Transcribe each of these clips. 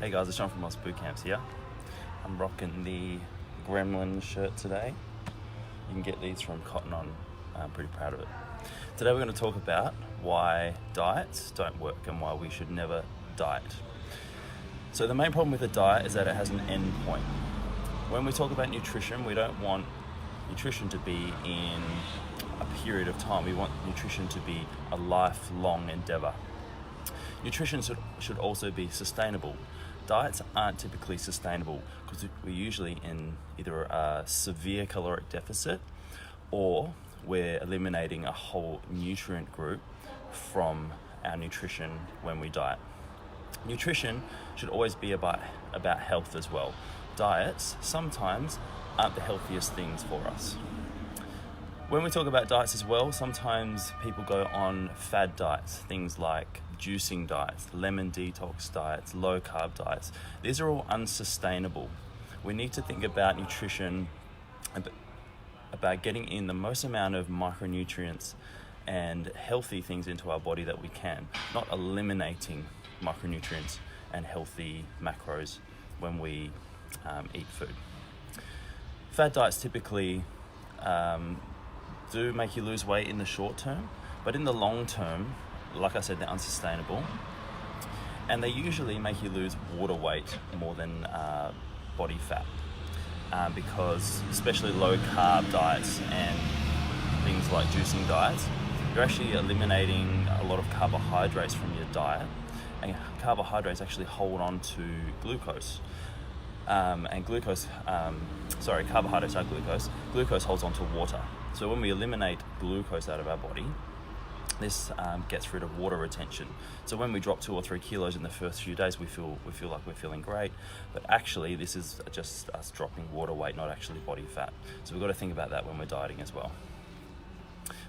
Hey guys, it's John from Lost Boot Camps here. I'm rocking the Gremlin shirt today. You can get these from Cotton On. I'm pretty proud of it. Today we're going to talk about why diets don't work and why we should never diet. So the main problem with a diet is that it has an end point. When we talk about nutrition, we don't want nutrition to be in a period of time. We want nutrition to be a lifelong endeavor. Nutrition should also be sustainable. Diets aren't typically sustainable because we're usually in either a severe caloric deficit or we're eliminating a whole nutrient group from our nutrition when we diet. Nutrition should always be about health as well. Diets sometimes aren't the healthiest things for us. When we talk about diets as well, sometimes people go on fad diets, things like juicing diets, lemon detox diets, low carb diets. These are all unsustainable. We need to think about nutrition, about getting in the most amount of micronutrients and healthy things into our body that we can, not eliminating micronutrients and healthy macros when we eat food. Fad diets typically do make you lose weight in the short term, but in the long term, like I said, they're unsustainable, and they usually make you lose water weight more than body fat, because especially low carb diets and things like juicing diets, you're actually eliminating a lot of carbohydrates from your diet, and carbohydrates actually hold on to glucose. Carbohydrates are glucose. Glucose holds on to water. So when we eliminate glucose out of our body, this gets rid of water retention. So when we drop 2 or 3 kilos in the first few days, we feel like we're feeling great, but actually this is just us dropping water weight, not actually body fat. So we've got to think about that when we're dieting as well.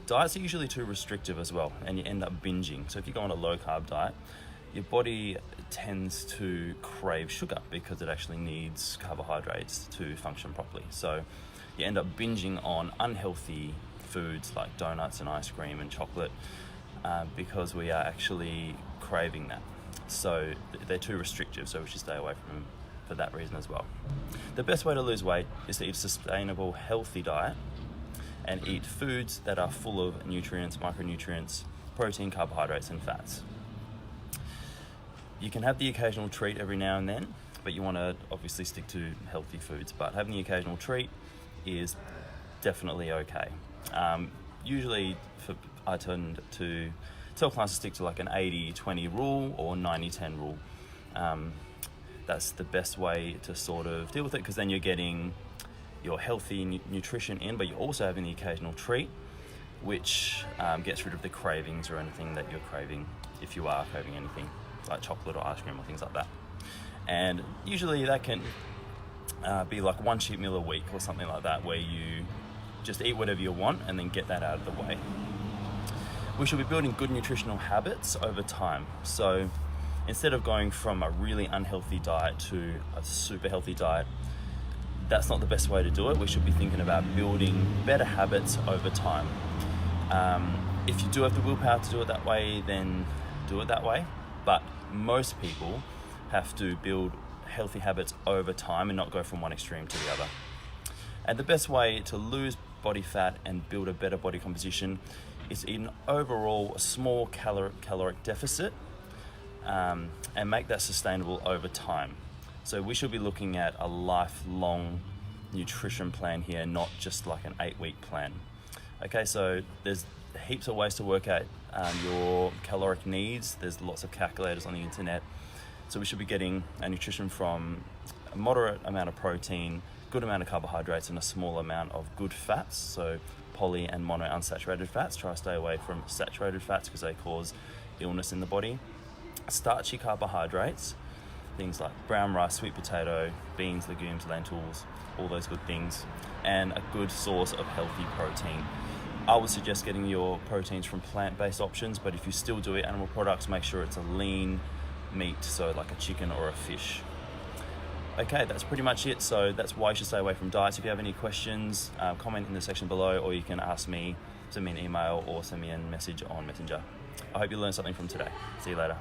Diets are usually too restrictive as well, and you end up binging. So if you go on a low carb diet, your body tends to crave sugar because it actually needs carbohydrates to function properly. So you end up binging on unhealthy foods like donuts and ice cream and chocolate because we are actually craving that. So they're too restrictive, so we should stay away from them for that reason as well. The best way to lose weight is to eat a sustainable, healthy diet and eat foods that are full of nutrients, micronutrients, protein, carbohydrates, and fats. You can have the occasional treat every now and then, but you want to obviously stick to healthy foods. But having the occasional treat is definitely okay. Usually I tend to tell clients to stick to like an 80-20 rule or 90-10 rule. That's the best way to sort of deal with it, because then you're getting your healthy nutrition in, but you're also having the occasional treat, which gets rid of the cravings or anything that you're craving, if you are craving anything like chocolate or ice cream or things like that. And usually that can be like one cheat meal a week or something like that, where you just eat whatever you want and then get that out of the way. We should be building good nutritional habits over time. So instead of going from a really unhealthy diet to a super healthy diet, that's not the best way to do it. We should be thinking about building better habits over time. If you do have the willpower to do it that way, then do it that way. But most people have to build healthy habits over time and not go from one extreme to the other. And the best way to lose body fat and build a better body composition is eat an overall small caloric deficit and make that sustainable over time. So we should be looking at a lifelong nutrition plan here, not just like an 8-week plan. Okay, so there's heaps of ways to work out your caloric needs. There's lots of calculators on the internet. So we should be getting our nutrition from a moderate amount of protein, good amount of carbohydrates, and a small amount of good fats. So poly and mono unsaturated fats. Try to stay away from saturated fats because they cause illness in the body. Starchy carbohydrates, things like brown rice, sweet potato, beans, legumes, lentils, all those good things, and a good source of healthy protein. I would suggest getting your proteins from plant-based options, but if you still do eat animal products, make sure it's a lean meat, so like a chicken or a fish. Okay, that's pretty much it. So that's why you should stay away from diets. If you have any questions, comment in the section below, or you can ask me, send me an email, or send me a message on Messenger. I hope you learned something from today. See you later.